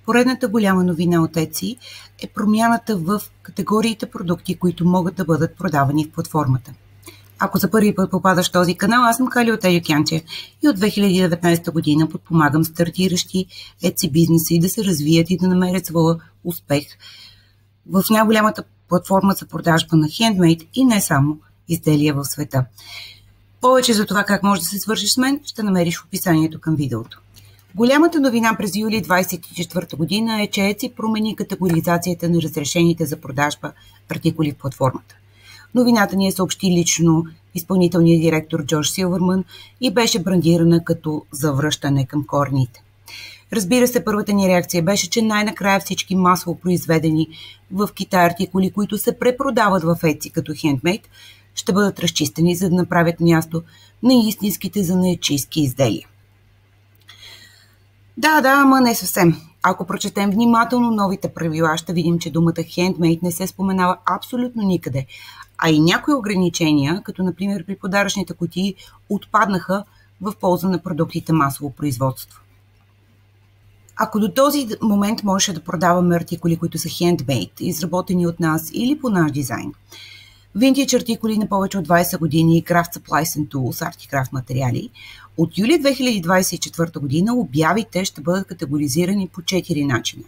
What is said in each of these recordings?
Поредната голяма новина от Etsy е промяната в категориите продукти, които могат да бъдат продавани в платформата. Ако за първи път попадаш в този канал, аз съм Кали от Educantia и от 2019 година подпомагам стартиращи Etsy бизнеси да се развият и да намерят своя успех в най-голямата платформа за продажба на хендмейд и не само изделия в света. Повече за това как можеш да се свържиш с мен ще намериш в описанието към видеото. Голямата новина през юли 2024 година е, че Etsy промени категоризацията на разрешените за продажба артикули в платформата. Новината ни е съобщи лично изпълнителният директор Джош Силвърман и беше брандирана като завръщане към корените. Разбира се, първата ни реакция беше, че най-накрая всички масово произведени в Китай артикули, които се препродават в Etsy като хендмейд, ще бъдат разчистени, за да направят място на истинските занаятчийски изделия. Да, ама не съвсем. Ако прочетем внимателно новите правила, ще видим, че думата handmade не се споменава абсолютно никъде, а и някои ограничения, като например при подаръчните кутии, отпаднаха в полза на продуктите масово производство. Ако до този момент можеше да продаваме артикули, които са handmade, изработени от нас или по наш дизайн, винтидж артикули на повече от 20 години, craft supplies and tools, арт-и-крафт материали, от юли 2024 година обявите ще бъдат категоризирани по 4 начина.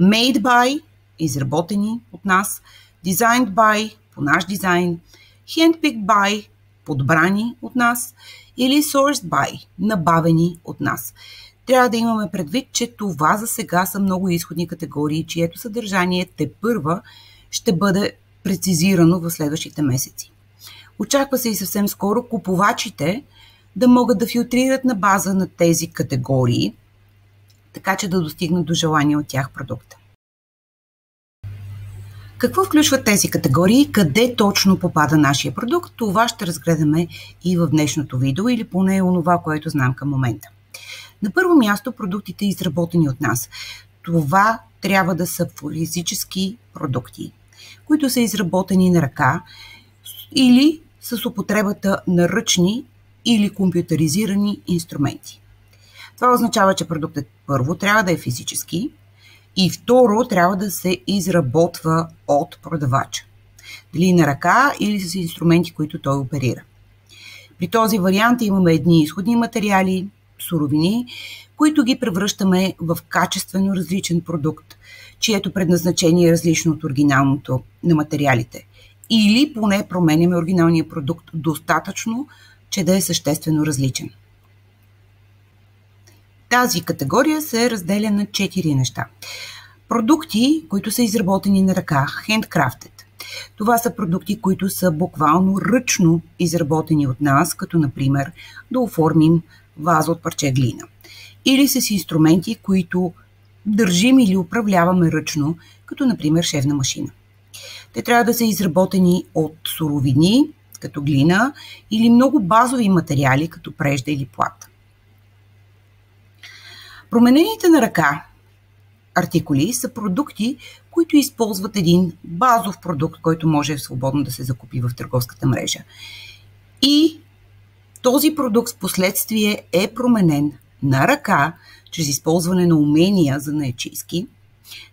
Made by, изработени от нас, designed by, по наш дизайн, handpicked by, подбрани от нас, или sourced by, набавени от нас. Трябва да имаме предвид, че това за сега са много изходни категории, чието съдържание тепърва ще бъде прецизирано в следващите месеци. Очаква се и съвсем скоро купувачите да могат да филтрират на база на тези категории, така че да достигнат до желания от тях продукта. Какво включват тези категории? Къде точно попада нашия продукт? Това ще разгледаме и в днешното видео, или поне онова, което знам към момента. На първо място продуктите, изработени от нас. Това трябва да са физически продукти, които са изработени на ръка или с употребата на ръчни или компютъризирани инструменти. Това означава, че продуктът първо трябва да е физически и второ трябва да се изработва от продавача. Дали на ръка или с инструменти, които той оперира. При този вариант имаме едни изходни материали, суровини, които ги превръщаме в качествено различен продукт, чието предназначение е различно от оригиналното на материалите. Или поне променяме оригиналния продукт достатъчно, че да е съществено различен. Тази категория се разделя на 4 неща. Продукти, които са изработени на ръка, handcrafted. Това са продукти, които са буквално ръчно изработени от нас, като например да оформим ваза от парче глина. Или с инструменти, които държим или управляваме ръчно, като например шевна машина. Те трябва да са изработени от суровини, като глина, или много базови материали, като прежда или плат. Променените на ръка артикули са продукти, които използват един базов продукт, който може свободно да се закупи в търговската мрежа. И този продукт в последствие е променен на ръка, чрез използване на умения занаятчийски,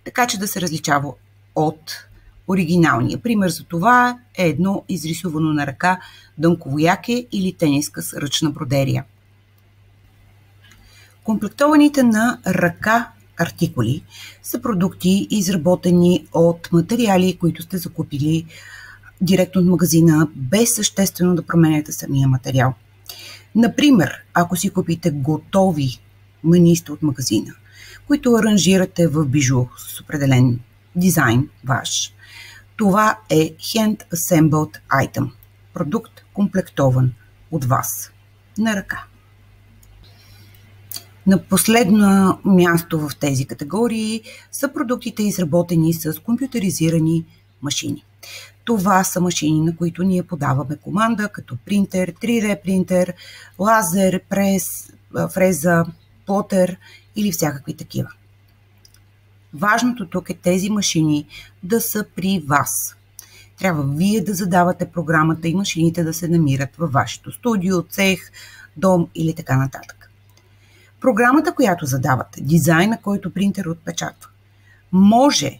така че да се различава от оригиналния. Пример за това е едно изрисувано на ръка дънково яке или тениска с ръчна бродерия. Комплектованите на ръка артикули са продукти, изработени от материали, които сте закупили директно от магазина, без съществено да променяте самия материал. Например, ако си купите готови маниста от магазина, които аранжирате в бижу с определен дизайн ваш, това е Hand Assembled Item, продукт комплектован от вас на ръка. На последно място в тези категории са продуктите, изработени с компютъризирани машини. Това са машини, на които ние подаваме команда, като принтер, 3D принтер, лазер, прес, фреза, плотер или всякакви такива. Важното тук е тези машини да са при вас. Трябва вие да задавате програмата и машините да се намират във вашето студио, цех, дом или така нататък. Програмата, която задавате, дизайна, който принтер отпечатва, може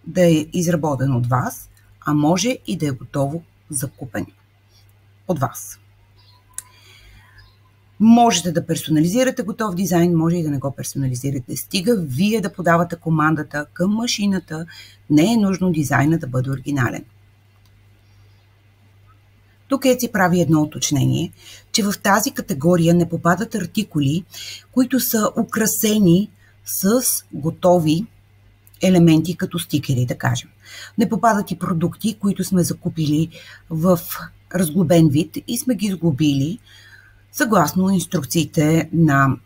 да е изработен от вас, а може и да е готово за купен от вас. Можете да персонализирате готов дизайн, може и да не го персонализирате. Стига вие да подавате командата към машината, не е нужно дизайна да бъде оригинален. Тук Etsy прави едно уточнение, че в тази категория не попадат артикули, които са украсени с готови елементи, като стикери, да кажем. Не попадат и продукти, които сме закупили в разглобен вид и сме ги сглобили съгласно инструкциите на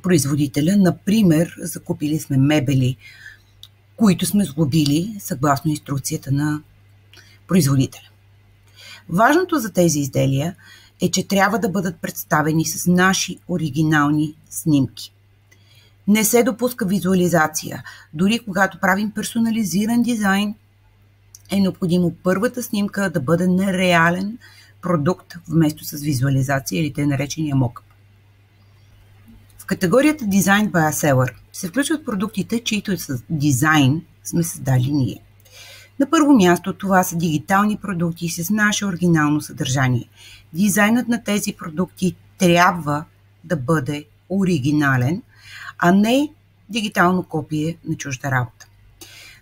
производителя. Например, закупили сме мебели, които сме сглобили съгласно инструкцията на производителя. Важното за тези изделия е, че трябва да бъдат представени с наши оригинални снимки. Не се допуска визуализация. Дори когато правим персонализиран дизайн, е необходимо първата снимка да бъде на реален продукт, вместо с визуализация или те наречения мокъп. В категорията Design by a Seller се включват продуктите, чието с дизайн сме създали ние. На първо място това са дигитални продукти с наше оригинално съдържание. Дизайнът на тези продукти трябва да бъде оригинален, а не дигитално копие на чужда работа.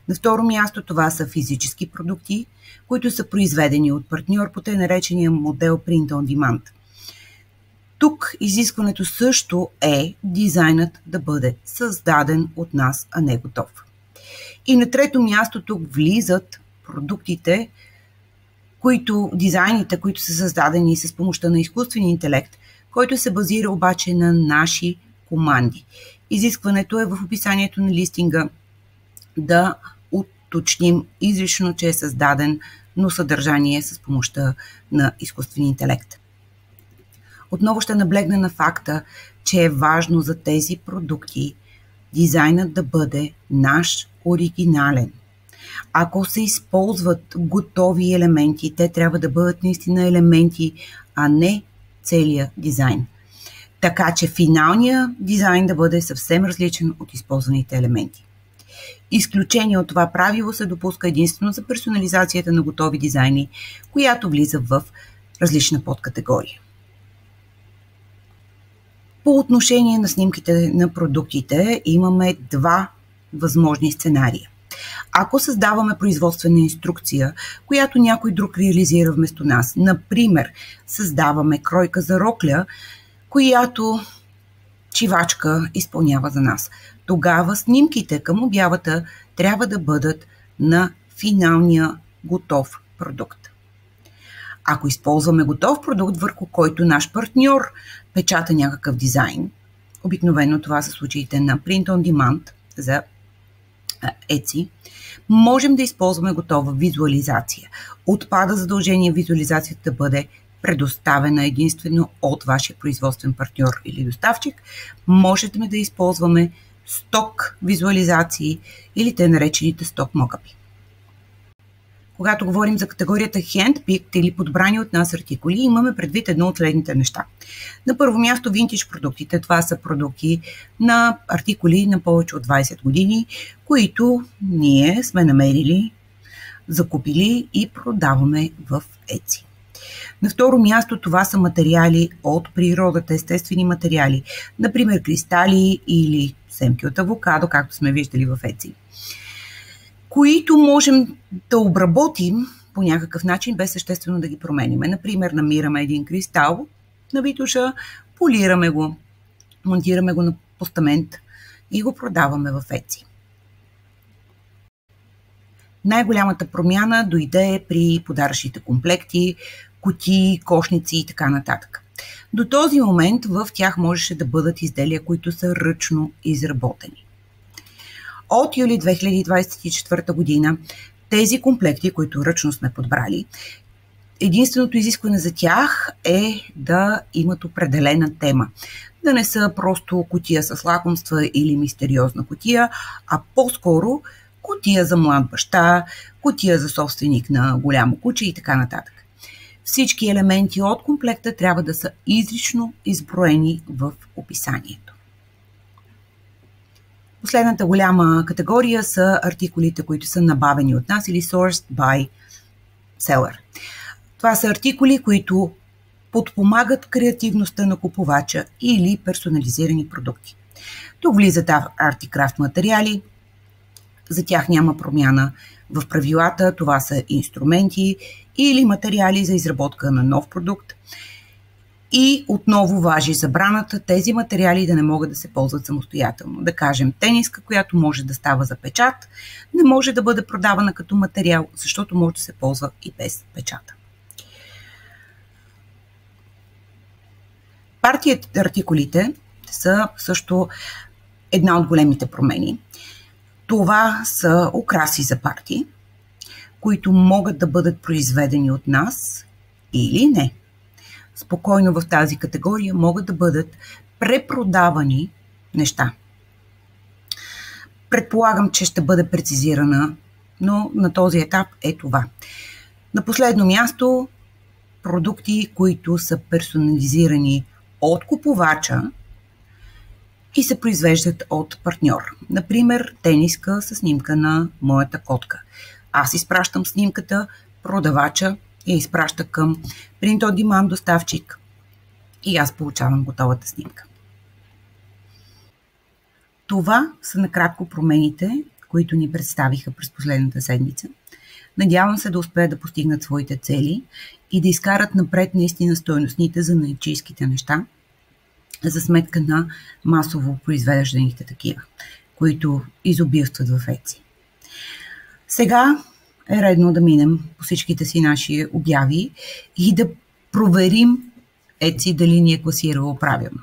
На второ място това са физически продукти, които са произведени от партньор по тъй наречения модел Print on Demand. Тук изискването също е дизайнът да бъде създаден от нас, а не готов. И на трето място тук влизат продуктите, дизайните, които са създадени с помощта на изкуствен интелект, който се базира обаче на наши команди. Изискването е в описанието на листинга да уточним изрично, че е създаден, но съдържание с помощта на изкуствен интелект. Отново ще наблегна на факта, че е важно за тези продукти дизайнът да бъде наш оригинален. Ако се използват готови елементи, те трябва да бъдат наистина елементи, а не целият дизайн. Така че финалният дизайн да бъде съвсем различен от използваните елементи. Изключение от това правило се допуска единствено за персонализацията на готови дизайни, която влиза в различна подкатегория. По отношение на снимките на продуктите имаме два възможни сценария. Ако създаваме производствена инструкция, която някой друг реализира вместо нас, например, създаваме кройка за рокля, която шивачка изпълнява за нас, тогава снимките към обявата трябва да бъдат на финалния готов продукт. Ако използваме готов продукт, върху който наш партньор печата някакъв дизайн, обикновено това са случаите на Print on Demand за Etsy, можем да използваме готова визуализация. Отпада задължение визуализацията да бъде предоставена единствено от вашия производствен партньор или доставчик. Можете да използваме сток визуализации или те наречените сток мокъпи. Когато говорим за категорията handpicked или подбрани от нас артикули, имаме предвид едно от следните неща. На първо място винтидж продуктите. Това са продукти на артикули на повече от 20 години, които ние сме намерили, закупили и продаваме в Etsy. На второ място това са материали от природата, естествени материали, например кристали или семки от авокадо, както сме виждали в Etsy, които можем да обработим по някакъв начин, без съществено да ги промениме. Например, намираме един кристал на витуша, полираме го, монтираме го на постамент и го продаваме в Etsy. Най-голямата промяна дойде при подаръчните комплекти, кутии, кошници и така нататък. До този момент в тях можеше да бъдат изделия, които са ръчно изработени. От юли 2024 година тези комплекти, които ръчно сме подбрали, единственото изискване за тях е да имат определена тема. Да не са просто кутия с лакомства или мистериозна кутия, а по-скоро кутия за млад баща, кутия за собственик на голямо куче и така нататък. Всички елементи от комплекта трябва да са изрично изброени в описанието. Последната голяма категория са артикулите, които са набавени от нас или sourced by seller. Това са артикули, които подпомагат креативността на купувача или персонализирани продукти. Тук влизат арт-и-крафт материали, за тях няма промяна в правилата, това са инструменти или материали за изработка на нов продукт. И отново важи забраната тези материали да не могат да се ползват самостоятелно. Да кажем, тениска, която може да става за печат, не може да бъде продавана като материал, защото може да се ползва и без печата. Партиите артикулите са също една от големите промени. Това са украси за парти, които могат да бъдат произведени от нас или не. Спокойно в тази категория могат да бъдат препродавани неща. Предполагам, че ще бъде прецизирана, но на този етап е това. На последно място, продукти, които са персонализирани от купувача и се произвеждат от партньор. Например, тениска със снимка на моята котка. Аз изпращам снимката, продавача я изпраща към Print on Demand доставчик и аз получавам готовата снимка. Това са накратко промените, които ни представиха през последната седмица. Надявам се да успеят да постигнат своите цели и да изкарат напред наистина стойностните занаятчийските неща за сметка на масово произвежданите такива, които изобилстват в Etsy. Сега е редно да минем по всичките си наши обяви и да проверим Etsy дали ни е класирало правилно.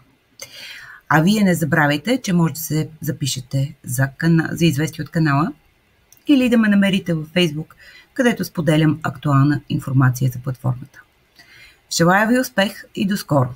А вие не забравяйте, че може да се запишете за известие от канала или да ме намерите във Facebook, където споделям актуална информация за платформата. Желая ви успех и до скоро!